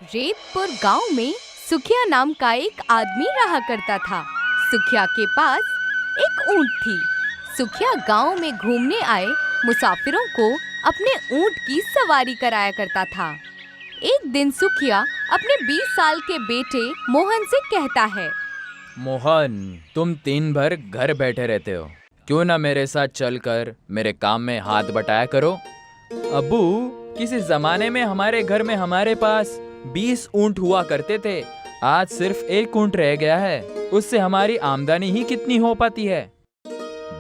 रेतपुर गांव में सुखिया नाम का एक आदमी रहा करता था। सुखिया के पास एक ऊंट थी। सुखिया गांव में घूमने आए मुसाफिरों को अपने ऊंट की सवारी कराया करता था। एक दिन सुखिया अपने 20 साल के बेटे मोहन से कहता है, मोहन, तुम दिन भर घर बैठे रहते हो, क्यों ना मेरे साथ चलकर मेरे काम में हाथ बटाया करो। अब्बू, किसी जमाने में हमारे घर में हमारे पास 20 ऊंट हुआ करते थे। आज सिर्फ एक ऊंट रह गया है, उससे हमारी आमदनी ही कितनी हो पाती है।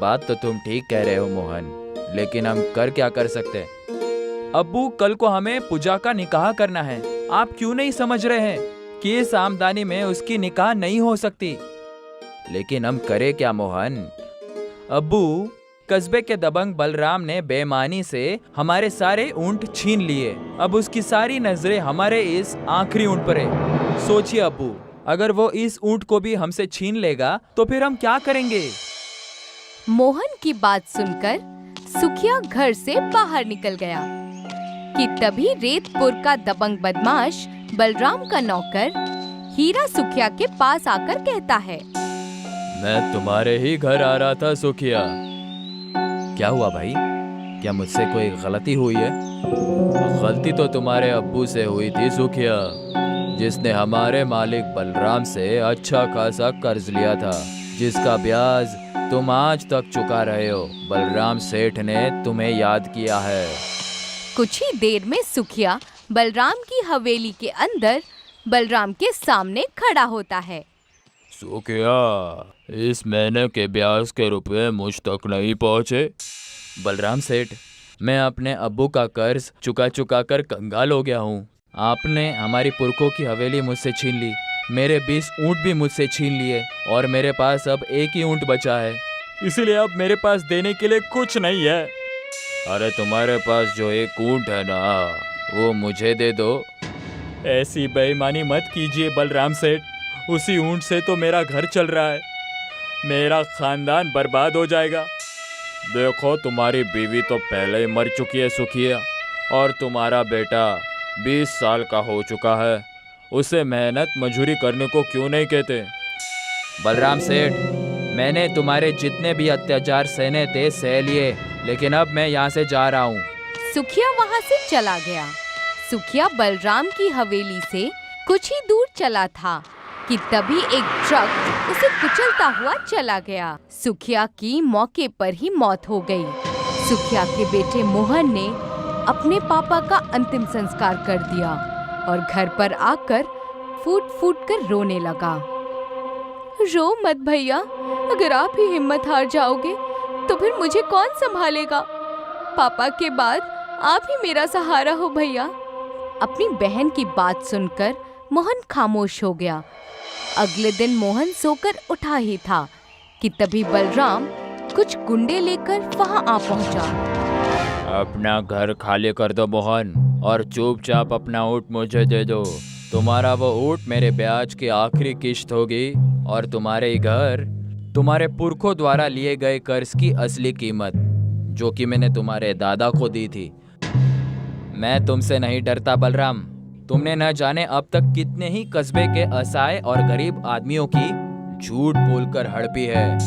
बात तो तुम ठीक कह रहे हो मोहन, लेकिन हम कर क्या कर सकते। अब्बू, कल को हमें पूजा का निकाह करना है। आप क्यों नहीं समझ रहे हैं कि इस आमदनी में उसकी निकाह नहीं हो सकती। लेकिन हम करें क्या मोहन। अब्बू, कस्बे के दबंग बलराम ने बेईमानी से हमारे सारे ऊंट छीन लिए। अब उसकी सारी नजरें हमारे इस आखिरी ऊंट पर है। सोचिए अब्बू, अगर वो इस ऊंट को भी हमसे छीन लेगा तो फिर हम क्या करेंगे। मोहन की बात सुनकर सुखिया घर से बाहर निकल गया कि तभी रेतपुर का दबंग बदमाश बलराम का नौकर हीरा सुखिया के पास आकर कहता है, मैं तुम्हारे ही घर आ रहा था सुखिया। क्या हुआ भाई, क्या मुझसे कोई गलती हुई है। गलती तो तुम्हारे अब्बू से हुई थी सुखिया, जिसने हमारे मालिक बलराम से अच्छा खासा कर्ज लिया था, जिसका ब्याज तुम आज तक चुका रहे हो। बलराम सेठ ने तुम्हें याद किया है। कुछ ही देर में सुखिया बलराम की हवेली के अंदर बलराम के सामने खड़ा होता है। सुखिया, इस महीने के ब्याज के रुपए मुझ तक नहीं पहुँचे। बलराम सेठ, मैं अपने अब्बू का कर्ज चुका चुका कर कंगाल हो गया हूँ। आपने हमारी पुरखों की हवेली मुझसे छीन ली, मेरे 20 ऊंट भी मुझसे छीन लिए और मेरे पास अब एक ही ऊंट बचा है। इसीलिए अब मेरे पास देने के लिए कुछ नहीं है। अरे तुम्हारे पास जो एक ऊंट है ना, वो मुझे दे दो। ऐसी बेईमानी मत कीजिए बलराम सेठ, उसी ऊंट से तो मेरा घर चल रहा है। मेरा खानदान बर्बाद हो जाएगा। देखो, तुम्हारी बीवी तो पहले ही मर चुकी है सुखिया, और तुम्हारा बेटा 20 साल का हो चुका है। उसे मेहनत मजूरी करने को क्यों नहीं कहते। बलराम सेठ, मैंने तुम्हारे जितने भी अत्याचार सहने थे सह लिए, लेकिन अब मैं यहाँ से जा रहा हूँ। सुखिया वहाँ से चला गया। सुखिया बलराम की हवेली से कुछ ही दूर चला था कि तभी एक ट्रक उसे कुचलता हुआ चला गया। सुखिया की मौके पर ही मौत हो गई। सुखिया के बेटे मोहन ने अपने पापा का अंतिम संस्कार कर दिया और घर पर आकर फूट फूट कर रोने लगा। रो मत भैया, अगर आप ही हिम्मत हार जाओगे तो फिर मुझे कौन संभालेगा। पापा के बाद आप ही मेरा सहारा हो भैया। अपनी बहन की बात सुनकर मोहन खामोश हो गया। अगले दिन मोहन सोकर उठा ही था कि तभी बलराम कुछ गुंडे लेकर वहां आ पहुंचा। अपना घर खाली कर दो मोहन, और चुपचाप अपना ऊँट मुझे दे दो। तुम्हारा वो ऊँट मेरे ब्याज की आखिरी किश्त होगी, और तुम्हारे घर तुम्हारे पुरखों द्वारा लिए गए कर्ज की असली कीमत, जो कि मैंने तुम्हारे दादा को दी थी। मैं तुमसे नहीं डरता बलराम। तुमने न जाने अब तक कितने ही कस्बे के असहाय और गरीब आदमियों की झूठ बोलकर हड़पी है,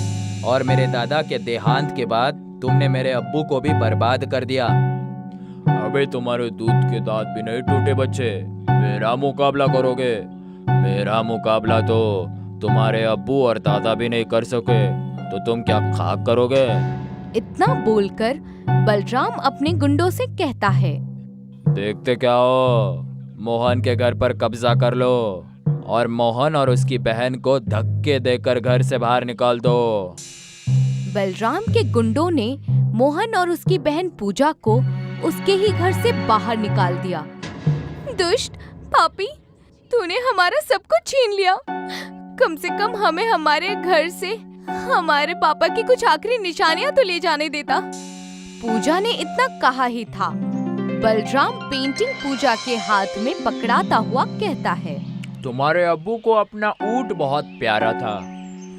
और मेरे दादा के देहांत के बाद तुमने मेरे अब्बू को भी बर्बाद कर दिया। अबे तुम्हारे दूध के दांत भी नहीं टूटे बच्चे, मेरा मुकाबला करोगे। मेरा मुकाबला तो तुम्हारे अब्बू और दादा भी नहीं कर सके, तो तुम क्या खाक करोगे। इतना बोलकर बलराम अपने गुंडों से कहता है, देखते क्या हो, मोहन के घर पर कब्जा कर लो और मोहन और उसकी बहन को धक्के देकर घर से बाहर निकाल दो। बलराम के गुंडों ने मोहन और उसकी बहन पूजा को उसके ही घर से बाहर निकाल दिया। दुष्ट पापी, तूने हमारा सब कुछ छीन लिया। कम से कम हमें हमारे घर से हमारे पापा की कुछ आखिरी निशानियां तो ले जाने देता। पूजा ने इतना कहा ही था। बलराम पेंटिंग पूजा के हाथ में पकड़ाता हुआ कहता है, तुम्हारे अब्बू को अपना ऊँट बहुत प्यारा था,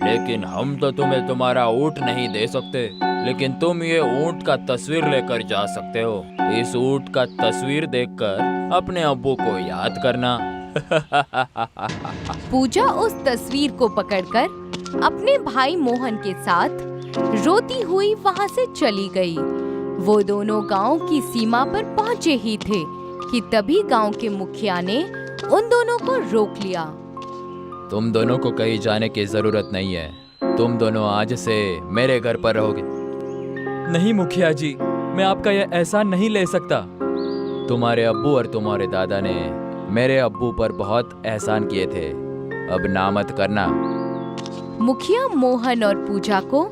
लेकिन हम तो तुम्हें तुम्हारा ऊँट नहीं दे सकते। लेकिन तुम ये ऊँट का तस्वीर लेकर जा सकते हो। इस ऊँट का तस्वीर देखकर अपने अब्बू को याद करना, पूजा उस तस्वीर को पकड़कर अपने भाई मोहन के साथ रोती हुई वहाँ से चली गई। वो दोनों गांव की सीमा पर पहुँचे ही थे कि तभी गांव के मुखिया ने उन दोनों को रोक लिया। तुम दोनों को कहीं जाने की जरूरत नहीं है। तुम दोनों आज से मेरे घर पर रहोगे। नहीं मुखिया जी, मैं आपका यह एहसान नहीं ले सकता। तुम्हारे अब्बू और तुम्हारे दादा ने मेरे अब्बू पर बहुत एहसान किए थे, अब ना मत करना। मुखिया मोहन और पूजा को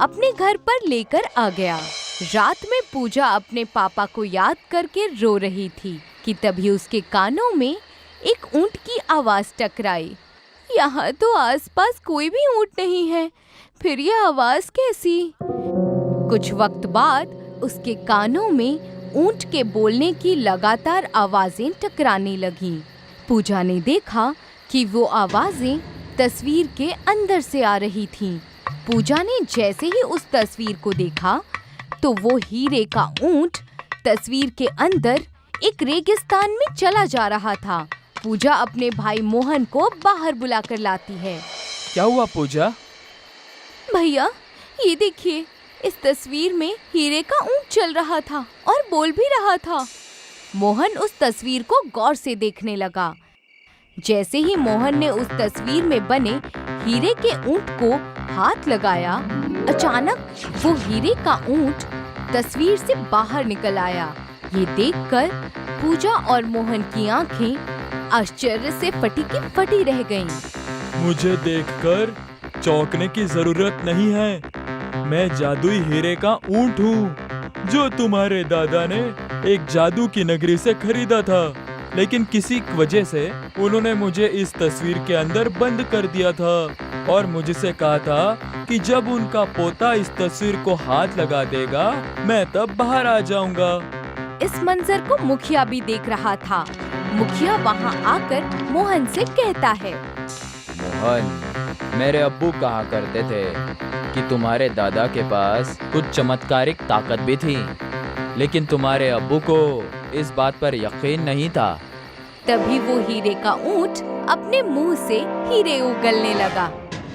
अपने घर पर लेकर आ गया। रात में पूजा अपने पापा को याद करके रो रही थी कि तभी उसके कानों में एक ऊंट की आवाज टकराई। यहाँ तो आसपास कोई भी ऊंट नहीं है, फिर यह आवाज कैसी? कुछ वक्त बाद उसके कानों में ऊंट के बोलने की लगातार आवाजें टकराने लगीं। पूजा ने देखा कि वो आवाजें तस्वीर के अंदर से आ रही थीं। पूजा ने जैसे ही उस तस्वीर को देखा तो वो हीरे का ऊंट तस्वीर के अंदर एक रेगिस्तान में चला जा रहा था। पूजा अपने भाई मोहन को बाहर बुलाकर लाती है। क्या हुआ पूजा? भैया, ये देखिए, इस तस्वीर में हीरे का ऊंट चल रहा था और बोल भी रहा था। मोहन उस तस्वीर को गौर से देखने लगा। जैसे ही मोहन ने उस तस्वीर में बने हीरे के ऊंट को हाथ लगाया, अचानक वो हीरे का ऊंट तस्वीर से बाहर निकल आया। ये देखकर पूजा और मोहन की आंखें आश्चर्य से फटी की फटी रह गईं। मुझे देखकर चौंकने की जरूरत नहीं है। मैं जादुई हीरे का ऊंट हूँ जो तुम्हारे दादा ने एक जादू की नगरी से खरीदा था, लेकिन किसी वजह से उन्होंने मुझे इस तस्वीर के अंदर बंद कर दिया था और मुझसे कहा था कि जब उनका पोता इस तस्वीर को हाथ लगा देगा मैं तब बाहर आ जाऊंगा। इस मंजर को मुखिया भी देख रहा था। मुखिया वहाँ आकर मोहन से कहता है, मोहन, मेरे अब्बू कहा करते थे कि तुम्हारे दादा के पास कुछ चमत्कारिक ताकत भी थी, लेकिन तुम्हारे अब्बू को इस बात पर यकीन नहीं था। तभी वो हीरे का ऊंट अपने मुंह से हीरे उगलने लगा।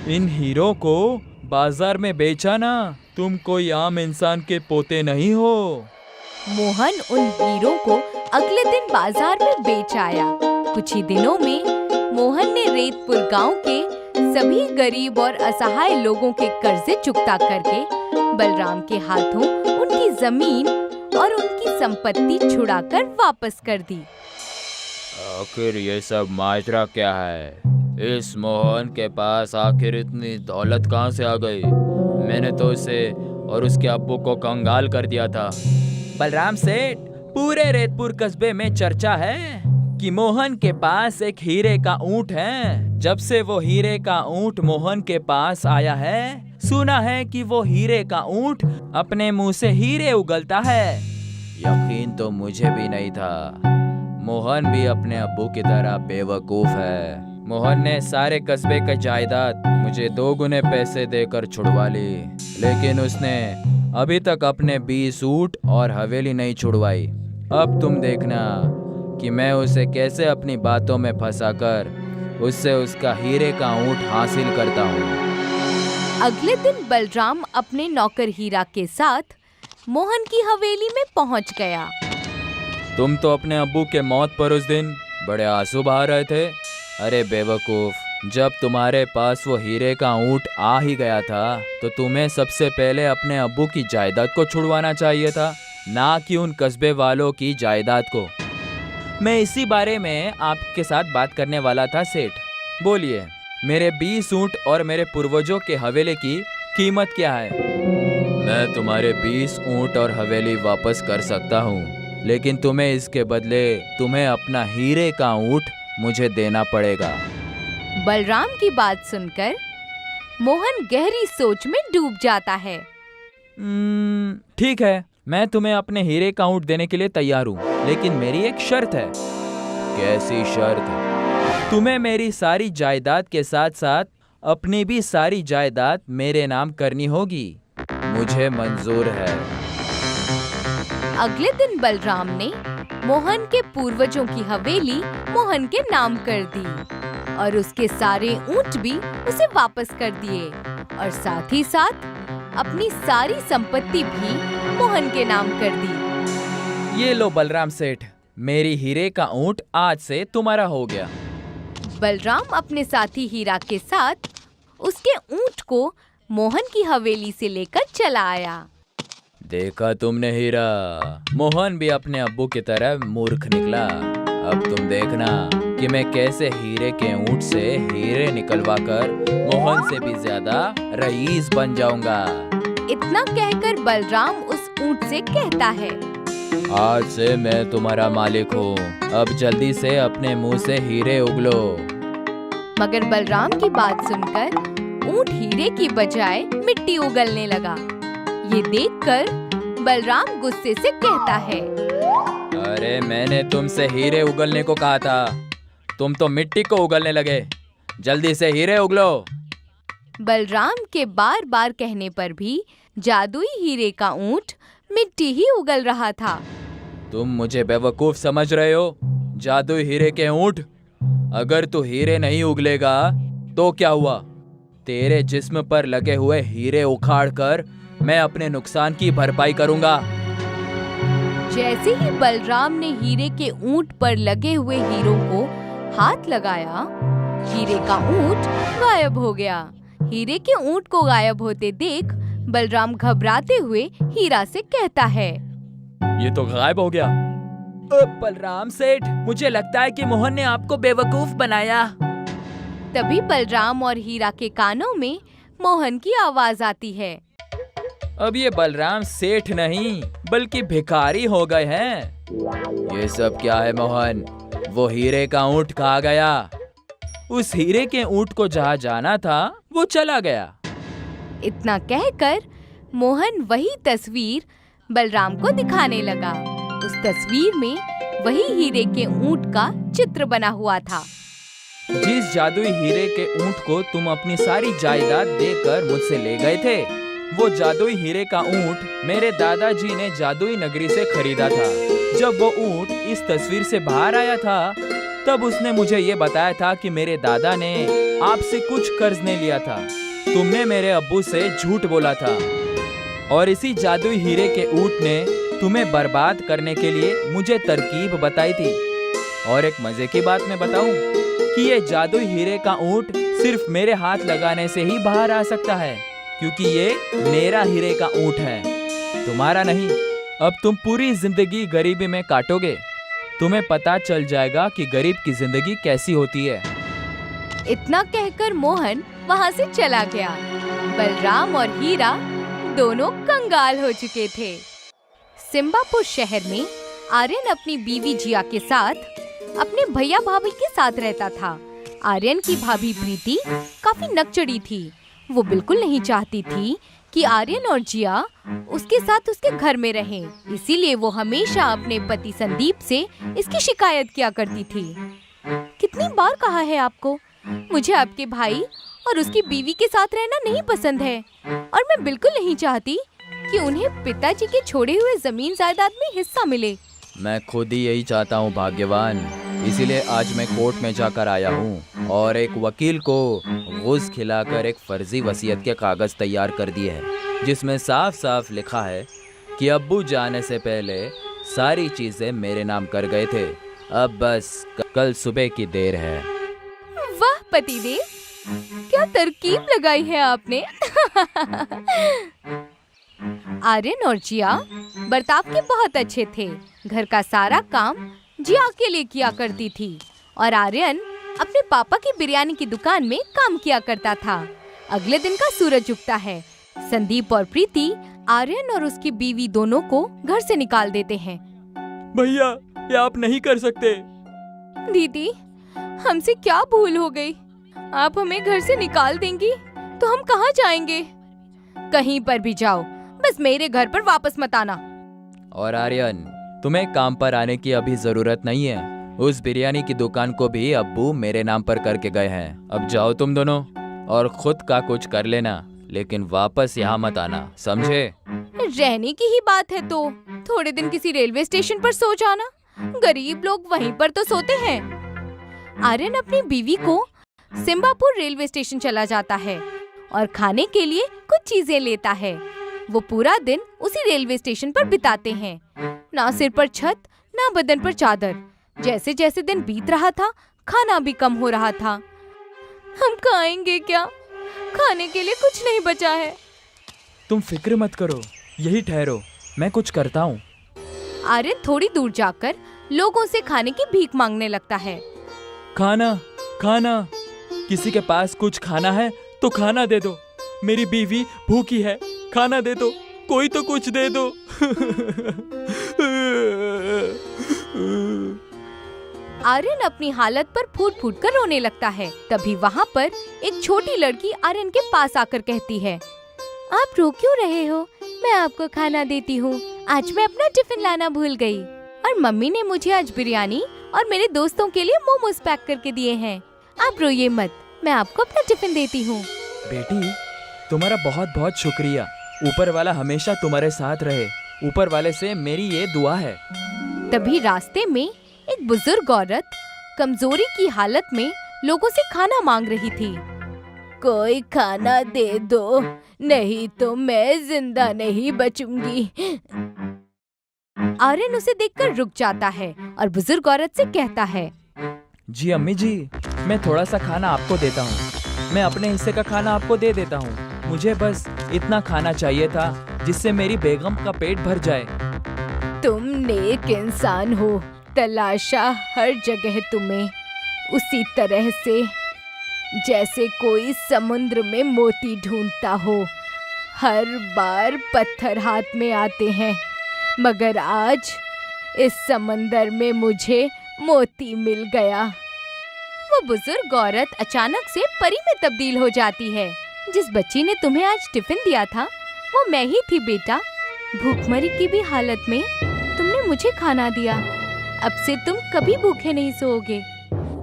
इन हीरों को बाजार में बेचा ना, तुम कोई आम इंसान के पोते नहीं हो। मोहन उन हीरों को अगले दिन बाजार में बेच आया। कुछ ही दिनों में मोहन ने रेतपुर गांव के सभी गरीब और असहाय लोगों के कर्जे चुकता करके बलराम के हाथों उनकी जमीन और उनकी संपत्ति छुड़ाकर वापस कर दी। आखिर ये सब माजरा क्या है? इस मोहन के पास आखिर इतनी दौलत कहाँ से आ गई? मैंने तो उसे और उसके अब्बू को कंगाल कर दिया था। बलराम सेठ, पूरे रेतपुर कस्बे में चर्चा है कि मोहन के पास एक हीरे का ऊंट है। जब से वो हीरे का ऊंट मोहन के पास आया है, सुना है कि वो हीरे का ऊंट अपने मुंह से हीरे उगलता है। यकीन तो मुझे भी नहीं था। मोहन भी अपने अब्बू की तरह बेवकूफ है। मोहन ने सारे कस्बे का जायदाद मुझे 2 गुने पैसे देकर छुड़वा ली, लेकिन उसने अभी तक अपने 20 ऊंट और हवेली नहीं छुड़वाई। अब तुम देखना कि मैं उसे कैसे अपनी बातों में फंसाकर उससे उसका हीरे का ऊंट हासिल करता हूँ। अगले दिन बलराम अपने नौकर हीरा के साथ मोहन की हवेली में पहुंच गया। तुम तो अपने अब्बू के मौत पर उस दिन बड़े आंसू बहा रहे थे। अरे बेवकूफ, जब तुम्हारे पास वो हीरे का ऊंट आ ही गया था तो तुम्हें सबसे पहले अपने अब्बू की जायदाद को छुड़वाना चाहिए था, ना कि उन कस्बे वालों की जायदाद को। मैं इसी बारे में आपके साथ बात करने वाला था सेठ। बोलिए, मेरे 20 ऊंट और मेरे पूर्वजों के हवेली की कीमत क्या है? मैं तुम्हारे 20 ऊंट और हवेली वापस कर सकता हूँ, लेकिन तुम्हें इसके बदले तुम्हें अपना हीरे का ऊंट मुझे देना पड़ेगा। बलराम की बात सुनकर मोहन गहरी सोच में डूब जाता है। ठीक है, मैं तुम्हें अपने हीरे का ऊंट देने के लिए तैयार हूँ, लेकिन मेरी एक शर्त है। कैसी शर्त? तुम्हें मेरी सारी जायदाद के साथ साथ अपनी भी सारी जायदाद मेरे नाम करनी होगी। मुझे मंजूर है। अगले दिन बलराम ने मोहन के पूर्वजों की हवेली मोहन के नाम कर दी और उसके सारे ऊंट भी उसे वापस कर दिए और साथ ही साथ अपनी सारी संपत्ति भी मोहन के नाम कर दी। ये लो बलराम सेठ, मेरी हीरे का ऊंट आज से तुम्हारा हो गया। बलराम अपने साथी हीरा के साथ उसके ऊंट को मोहन की हवेली से लेकर चला आया। देखा तुमने हीरा, मोहन भी अपने अब्बू की तरह मूर्ख निकला। अब तुम देखना कि मैं कैसे हीरे के ऊंट से हीरे निकलवा कर मोहन से भी ज्यादा रईस बन जाऊंगा। इतना कहकर बलराम उस ऊंट से कहता है, आज से मैं तुम्हारा मालिक हूँ, अब जल्दी से अपने मुंह से हीरे उगलो। मगर बलराम की बात सुनकर ऊंट हीरे की बजाय मिट्टी उगलने लगा। ये देखकर बलराम गुस्से से कहता है, अरे मैंने तुमसे हीरे उगलने को कहा था, तुम तो मिट्टी को उगलने लगे। जल्दी से हीरे उगलो। बलराम के बार बार कहने पर भी जादुई हीरे का ऊंट मिट्टी ही उगल रहा था। तुम मुझे बेवकूफ समझ रहे हो? जादुई हीरे के ऊंट, अगर तू हीरे नहीं उगलेगा तो क्या हुआ? तेरे जिस्म पर लगे हुए हीरे उखाड़ कर मैं अपने नुकसान की भरपाई करूंगा। जैसे ही बलराम ने हीरे के ऊंट पर लगे हुए हीरों को हाथ लगाया, हीरे का ऊंट गायब हो गया। हीरे के ऊंट को गायब होते देख बलराम घबराते हुए हीरा से कहता है, ये तो गायब हो गया। बलराम सेठ, मुझे लगता है कि मोहन ने आपको बेवकूफ बनाया। तभी बलराम और हीरा के कानों में मोहन की आवाज आती है, अब ये बलराम सेठ नहीं बल्कि भिखारी हो गए हैं। ये सब क्या है मोहन? वो हीरे का ऊंट कहाँ गया? उस हीरे के ऊंट को जहाँ जाना था वो चला गया। इतना कहकर मोहन वही तस्वीर बलराम को दिखाने लगा। उस तस्वीर में वही हीरे के ऊंट का चित्र बना हुआ था। जिस जादुई हीरे के ऊंट को तुम अपनी सारी जायदाद देकर मुझसे ले गए थे, वो जादुई हीरे का ऊंट मेरे दादाजी ने जादुई नगरी से खरीदा था। जब वो ऊंट इस तस्वीर से बाहर आया था, तब उसने मुझे ये बताया था कि मेरे दादा ने आपसे कुछ कर्ज नहीं लिया था। तुमने मेरे अब्बू से झूठ बोला था और इसी जादुई हीरे के ऊंट ने तुम्हें बर्बाद करने के लिए मुझे तरकीब बताई थी। और एक मजे की बात मैं बताऊं कि ये जादुई हीरे का ऊंट सिर्फ मेरे हाथ लगाने से ही बाहर आ सकता है, क्योंकि ये मेरा हीरे का ऊंट है, तुम्हारा नहीं। अब तुम पूरी जिंदगी गरीबी में काटोगे, तुम्हें पता चल जाएगा कि गरीब की जिंदगी कैसी होती है। इतना कहकर मोहन वहाँ से चला गया। बलराम और हीरा दोनों कंगाल हो चुके थे। सिम्बापुर शहर में आर्यन अपनी बीवी जिया के साथ अपने भैया भाभी के साथ रहता था। आर्यन की भाभी प्रीति काफी नकचड़ी थी। वो बिल्कुल नहीं चाहती थी कि आर्यन और जिया उसके साथ उसके घर में रहें। इसीलिए वो हमेशा अपने पति संदीप से इसकी शिकायत किया करती थी। कितनी बार कहा है आपको, मुझे आपके भाई और उसकी बीवी के साथ रहना नहीं पसंद है और मैं बिल्कुल नहीं चाहती कि उन्हें पिताजी के छोड़े हुए जमीन जायदाद में हिस्सा मिले। मैं खुद ही यही चाहता हूँ भाग्यवान, इसीलिए आज मैं कोर्ट में जाकर आया हूँ और एक वकील को घूस खिलाकर एक फर्जी वसीयत के कागज तैयार कर दिए हैं, जिसमें साफ साफ लिखा है कि अब्बू जाने से पहले सारी चीजें मेरे नाम कर गए थे। अब बस कल सुबह की देर है। वाह पतिदेव, क्या तरकीब लगाई है आपने। आर्यन और जिया बर्ताव के बहुत अच्छे थे। घर का सारा काम जिया अकेले किया करती थी और आर्यन अपने पापा की बिरयानी की दुकान में काम किया करता था। अगले दिन का सूरज उगता है। संदीप और प्रीति आर्यन और उसकी बीवी दोनों को घर से निकाल देते हैं। भैया, ये आप नहीं कर सकते। दीदी, हमसे क्या भूल हो गई? आप हमें घर से निकाल देंगी तो हम कहाँ जाएंगे? कहीं पर भी जाओ, बस मेरे घर पर वापस मत आना। और आर्यन, तुम्हें काम पर आने की अभी जरूरत नहीं है। उस बिरयानी की दुकान को भी अब्बू मेरे नाम पर करके गए हैं। अब जाओ तुम दोनों और खुद का कुछ कर लेना, लेकिन वापस यहाँ मत आना, समझे? रहने की ही बात है तो थोड़े दिन किसी रेलवे स्टेशन पर सो जाना। गरीब लोग वहीं पर तो सोते हैं। आर्यन अपनी बीवी को सिम्बापुर रेलवे स्टेशन चला जाता है और खाने के लिए कुछ चीजें लेता है। वो पूरा दिन उसी रेलवे स्टेशन पर बिताते हैं। ना सिर पर छत, ना बदन पर चादर। जैसे जैसे दिन बीत रहा था, खाना भी कम हो रहा था। हम खाएंगे क्या? खाने के लिए कुछ नहीं बचा है। तुम फिक्र मत करो, यही ठहरो, मैं कुछ करता हूँ। आर्यन थोड़ी दूर जाकर लोगों से खाने की भीख मांगने लगता है। खाना, खाना, किसी के पास कुछ खाना है तो खाना दे दो। मेरी बीवी भूखी है, खाना दे दो, कोई तो कुछ दे दो। आर्यन अपनी हालत पर फूट फूट कर रोने लगता है। तभी वहाँ पर एक छोटी लड़की आर्यन के पास आकर कहती है, आप रो क्यों रहे हो? मैं आपको खाना देती हूँ। आज मैं अपना टिफिन लाना भूल गई और मम्मी ने मुझे आज बिरयानी और मेरे दोस्तों के लिए मोमोज पैक करके दिए हैं। आप रोइए मत, मैं आपको अपना टिफिन देती हूँ। बेटी, तुम्हारा बहुत बहुत शुक्रिया। ऊपर वाला हमेशा तुम्हारे साथ रहे। ऊपर वाले से मेरी ये दुआ है। तभी रास्ते में एक बुजुर्ग औरत कमजोरी की हालत में लोगों से खाना मांग रही थी। कोई खाना दे दो, नहीं तो मैं जिंदा नहीं बचूंगी। आर्यन उसे देखकर रुक जाता है और बुजुर्ग औरत से कहता है, जी अम्मी जी, मैं थोड़ा सा खाना आपको देता हूँ। मैं अपने हिस्से का खाना आपको दे देता हूँ। मुझे बस इतना खाना चाहिए था जिससे मेरी बेगम का पेट भर जाए। तुम नेक इंसान हो, तलाशा हर जगह तुम्हें, उसी तरह से जैसे कोई समुद्र में मोती ढूंढता हो। हर बार पत्थर हाथ में आते हैं, मगर आज इस समंदर में मुझे मोती मिल गया। वो बुजुर्ग औरत अचानक से परी में तब्दील हो जाती है। जिस बच्ची ने तुम्हें आज टिफिन दिया था वो मैं ही थी बेटा। भूखमरी की भी हालत में तुमने मुझे खाना दिया। अब से तुम कभी भूखे नहीं सोओगे।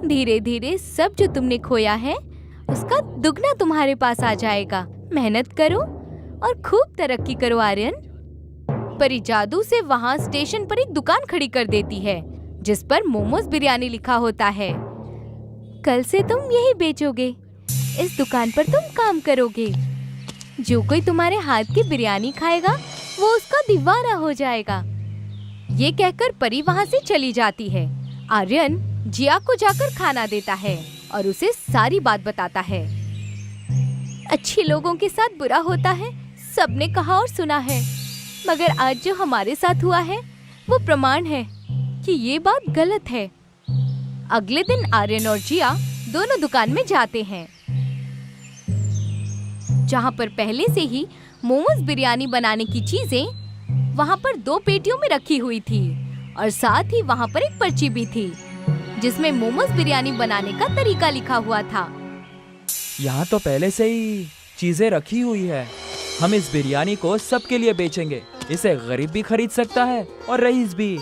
धीरे धीरे सब जो तुमने खोया है उसका दुगना तुम्हारे पास आ जाएगा। मेहनत करो और खूब तरक्की करो आर्यन। परी जादू से वहाँ स्टेशन पर एक दुकान खड़ी कर देती है जिस पर मोमोज बिरयानी लिखा होता है। कल से तुम यही बेचोगे, इस दुकान पर तुम काम करोगे। जो कोई तुम्हारे हाथ की बिरयानी खाएगा वो उसका दीवाना हो जाएगा। ये कहकर परी वहाँ से चली जाती है। आर्यन जिया को जाकर खाना देता है और उसे सारी बात बताता है। अच्छे लोगों के साथ बुरा होता है, सबने कहा और सुना है, मगर आज जो हमारे साथ हुआ है वो प्रमाण है कि ये बात गलत है। अगले दिन आर्यन और जिया दोनों दुकान में जाते हैं जहाँ पर पहले से ही मोमोज बिरयानी बनाने की चीजें वहाँ पर 2 पेटियों में रखी हुई थी और साथ ही वहाँ पर एक पर्ची भी थी जिसमें मोमोज बिरयानी बनाने का तरीका लिखा हुआ था। यहाँ तो पहले से ही चीजें रखी हुई है। हम इस बिरयानी को सबके लिए बेचेंगे। इसे गरीब भी खरीद सकता है और रईस भी।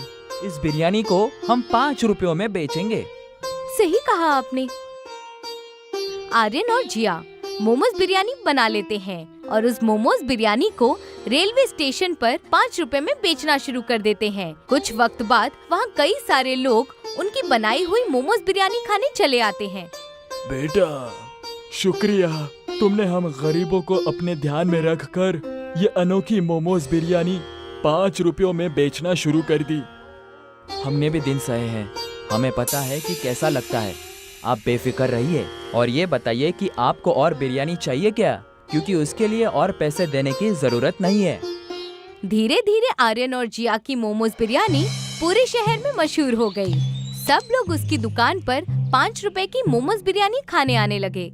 इस बिरयानी को हम 5 रुपयों में बेचेंगे। सही कहा आपने। आर्यन और जिया मोमोज बिरयानी बना लेते हैं और उस मोमोज बिरयानी को रेलवे स्टेशन पर 5 रुपए में बेचना शुरू कर देते हैं। कुछ वक्त बाद वहाँ कई सारे लोग उनकी बनाई हुई मोमोज बिरयानी खाने चले आते हैं। बेटा, शुक्रिया, तुमने हम गरीबों को अपने ध्यान में रखकर ये अनोखी मोमोज बिरयानी 5 रुपयों में बेचना शुरू कर दी। हमने भी दिन सहे हैं, हमें पता है कि कैसा लगता है। आप बेफिक्र रहिए और ये बताइए कि आपको और बिरयानी चाहिए क्या, क्योंकि उसके लिए और पैसे देने की जरूरत नहीं है। धीरे धीरे आर्यन और जिया की मोमोज बिरयानी पूरे शहर में मशहूर हो गई। सब लोग उसकी दुकान पर 5 रुपए की मोमोज बिरयानी खाने आने लगे।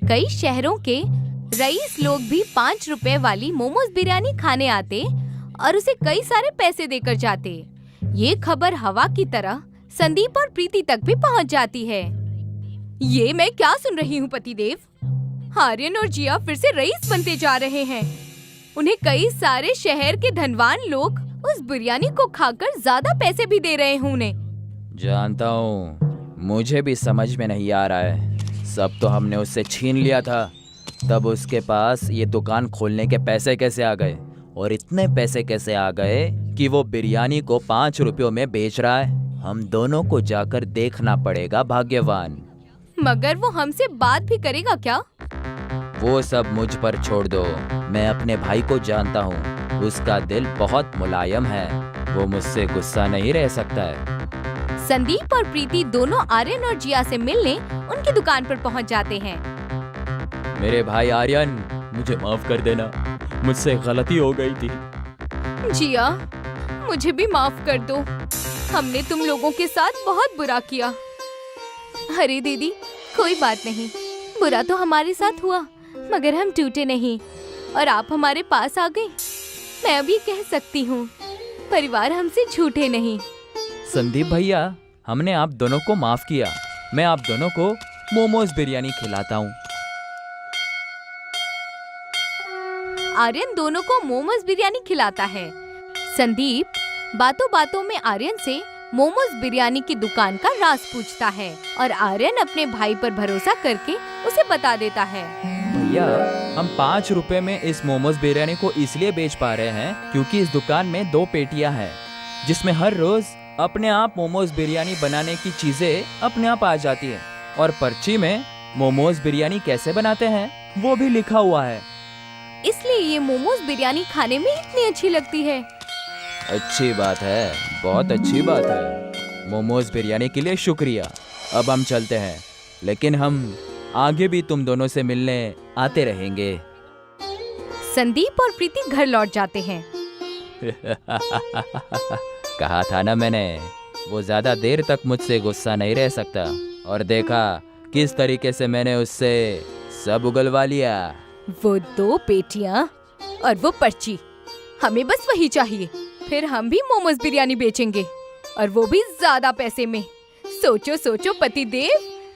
कई शहरों के रईस लोग भी 5 रुपए वाली मोमोज बिरयानी खाने आते और उसे कई सारे पैसे देकर जाते। ये खबर हवा की तरह संदीप और प्रीति तक भी पहुंच जाती है। ये मैं क्या सुन रही हूँ पतिदेव? आर्यन और जिया फिर से रईस बनते जा रहे हैं। उन्हें कई सारे शहर के धनवान लोग उस बिरयानी को खाकर ज्यादा पैसे भी दे रहे हैं उन्हें। जानता हूँ, मुझे भी समझ में नहीं आ रहा है। सब तो हमने उससे छीन लिया था, तब उसके पास ये दुकान खोलने के पैसे कैसे आ गए? और इतने पैसे कैसे आ गए कि वो बिरयानी को 5 रुपयों में बेच रहा है? हम दोनों को जाकर देखना पड़ेगा भाग्यवान। मगर वो हमसे बात भी करेगा क्या? वो सब मुझ पर छोड़ दो। मैं अपने भाई को जानता हूँ, उसका दिल बहुत मुलायम है, वो मुझसे गुस्सा नहीं रह सकता है। संदीप और प्रीति दोनों आर्यन और जिया से मिलने उनकी दुकान पर पहुंच जाते हैं। मेरे भाई आर्यन, मुझे माफ कर देना, मुझसे गलती हो गई थी। जिया, मुझे भी माफ कर दो, हमने तुम लोगों के साथ बहुत बुरा किया। अरे दीदी, कोई बात नहीं, बुरा तो हमारे साथ हुआ मगर हम टूटे नहीं और आप हमारे पास आ गए। मैं अभी कह सकती हूँ, परिवार हमसे झूठे नहीं। संदीप भैया, हमने आप दोनों को माफ किया। मैं आप दोनों को मोमोज बिरयानी खिलाता हूँ। आर्यन दोनों को मोमोज बिरयानी खिलाता है। संदीप बातों बातों में आर्यन से मोमोज बिरयानी की दुकान का राज पूछता है और आर्यन अपने भाई पर भरोसा करके उसे बता देता है। भैया, हम 5 रुपए में इस मोमोज बिरयानी को इसलिए बेच पा रहे हैं क्योंकि इस दुकान में 2 पेटियां हैं जिसमें हर रोज अपने आप मोमोज बिरयानी बनाने की चीजें अपने आप आ जाती है और पर्ची में मोमोज बिरयानी कैसे बनाते हैं वो भी लिखा हुआ है। इसलिए ये मोमोज बिरयानी खाने में इतनी अच्छी लगती है। अच्छी बात है, बहुत अच्छी बात है। मोमोज बिरयानी के लिए शुक्रिया। अब हम चलते हैं, लेकिन हम आगे भी तुम दोनों से मिलने आते रहेंगे। संदीप और प्रीति घर लौट जाते हैं। कहा था ना मैंने, वो ज्यादा देर तक मुझसे गुस्सा नहीं रह सकता। और देखा किस तरीके से मैंने उससे सब उगलवा लिया। वो 2 पेटियां और वो पर्ची, हमें बस वही चाहिए, फिर हम भी मोमोज बिरयानी बेचेंगे और वो भी ज्यादा पैसे में। सोचो सोचो पतिदेव,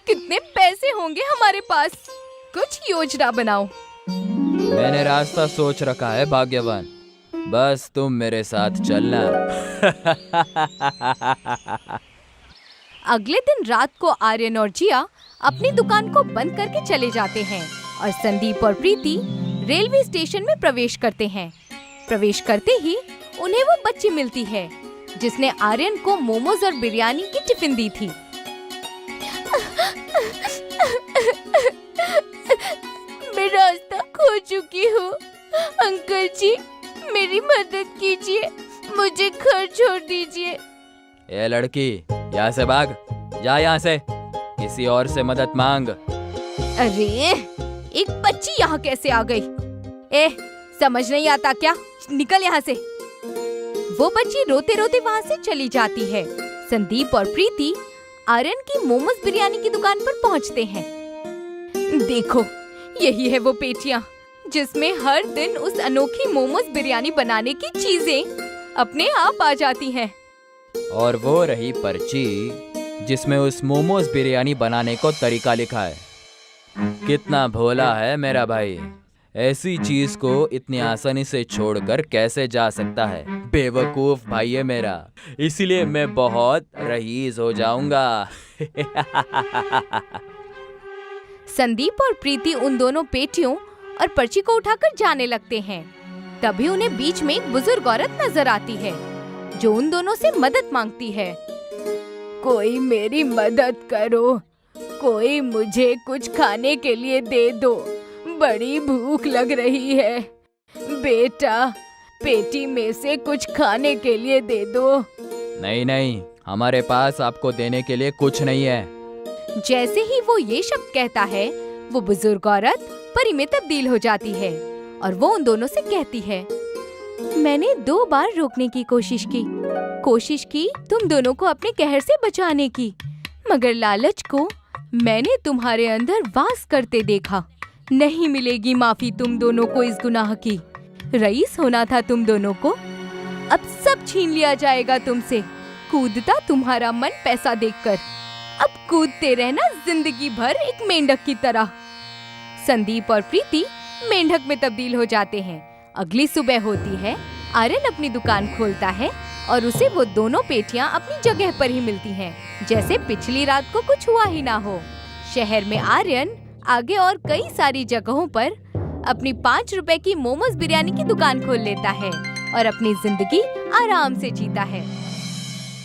कितने पैसे होंगे हमारे पास। कुछ योजना बनाओ। मैंने रास्ता सोच रखा है भाग्यवान, बस तुम मेरे साथ चलना। अगले दिन रात को आर्यन और जिया अपनी दुकान को बंद करके चले जाते हैं और संदीप और प्रीति रेलवे स्टेशन में प्रवेश करते हैं। प्रवेश करते ही उन्हें वो बच्ची मिलती है जिसने आर्यन को मोमोज और बिरयानी की टिफिन दी थी। मैं रास्ता खो चुकी हूँ, अंकल जी मेरी मदद कीजिए, मुझे घर छोड़ दीजिए। ए लड़की, यहाँ से भाग, जा यहाँ से, किसी और से मदद मांग। अरे, एक बच्ची यहाँ कैसे आ गई? समझ नहीं आता क्या? निकल यहाँ से। वो बच्ची रोते रोते वहाँ से चली जाती है। संदीप और प्रीति आर्यन की मोमोज बिरयानी की दुकान पर पहुँचते हैं। देखो, यही है वो पेटियां जिसमें हर दिन उस अनोखी मोमोज बिरयानी बनाने की चीजें अपने आप आ जाती हैं। और वो रही पर्ची जिसमें उस मोमोज बिरयानी बनाने को तरीका लिखा है। कितना भोला है मेरा भाई, ऐसी चीज को इतनी आसानी से छोड़कर कैसे जा सकता है। बेवकूफ भाई है मेरा, इसीलिए मैं बहुत रईस हो जाऊंगा। संदीप और प्रीति उन दोनों पेटियों और पर्ची को उठाकर जाने लगते हैं। तभी उन्हें बीच में एक बुजुर्ग औरत नजर आती है जो उन दोनों से मदद मांगती है। कोई मेरी मदद करो, कोई मुझे कुछ खाने के लिए दे दो, बड़ी भूख लग रही है। बेटा, पेटी में से कुछ खाने के लिए दे दो। नहीं नहीं, हमारे पास आपको देने के लिए कुछ नहीं है। जैसे ही वो ये शब्द कहता है, वो बुजुर्ग औरत परी में तब्दील हो जाती है और वो उन दोनों से कहती है, मैंने 2 बार रोकने की कोशिश की तुम दोनों को अपने कहर से बचाने की, मगर लालच को मैंने तुम्हारे अंदर वास करते देखा। नहीं मिलेगी माफी तुम दोनों को इस गुनाह की। रईस होना था तुम दोनों को, अब सब छीन लिया जाएगा तुमसे। कूदता तुम्हारा मन पैसा देखकर, अब कूदते रहना जिंदगी भर एक मेंढक की तरह। संदीप और प्रीति मेंढक में तब्दील हो जाते हैं। अगली सुबह होती है, आर्यन अपनी दुकान खोलता है और उसे वो दोनों पेटियां अपनी जगह पर ही मिलती हैं, जैसे पिछली रात को कुछ हुआ ही ना हो। शहर में आर्यन आगे और कई सारी जगहों पर अपनी 5 रुपए की मोमोज बिरयानी की दुकान खोल लेता है और अपनी जिंदगी आराम से जीता है।